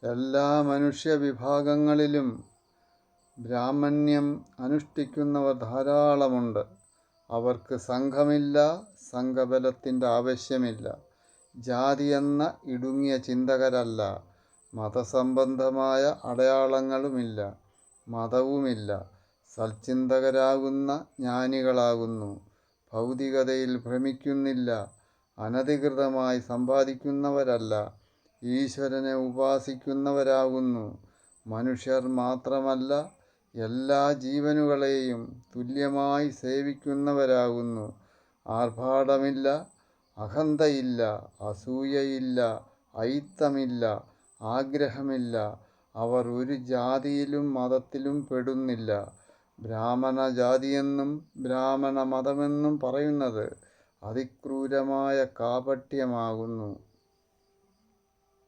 എല്ലാ മനുഷ്യവിഭാഗങ്ങളിലും ബ്രാഹ്മണ്യം അനുഷ്ഠിക്കുന്നവർ ധാരാളമുണ്ട്. അവർക്ക് സംഘമില്ല, സംഘബലത്തിൻ്റെ ആവശ്യമില്ല. ജാതിയെന്ന ഇടുങ്ങിയ ചിന്തകരല്ല. മതസംബന്ധമായ അടയാളങ്ങളുമില്ല, മതവുമില്ല. സൽചിന്തകരാകുന്ന ജ്ഞാനികളാകുന്നു. ഭൗതികതയിൽ ഭ്രമിക്കുന്നില്ല, അനധികൃതമായി സമ്പാദിക്കുന്നവരല്ല, ഈശ്വരനെ ഉപാസിക്കുന്നവരാകുന്നു. മനുഷ്യർ മാത്രമല്ല, എല്ലാ ജീവനുകളെയും തുല്യമായി സേവിക്കുന്നവരാകുന്നു. ആർഭാടമില്ല, അഹന്തയില്ല, അസൂയയില്ല, അയിത്തമില്ല, ആഗ്രഹമില്ല. അവർ ഒരു ജാതിയിലും മതത്തിലും പെടുന്നില്ല. ബ്രാഹ്മണ ജാതിയെന്നും ബ്രാഹ്മണ മതമെന്നും പറയുന്നത് അതിക്രൂരമായ കാപട്യമാകുന്നു.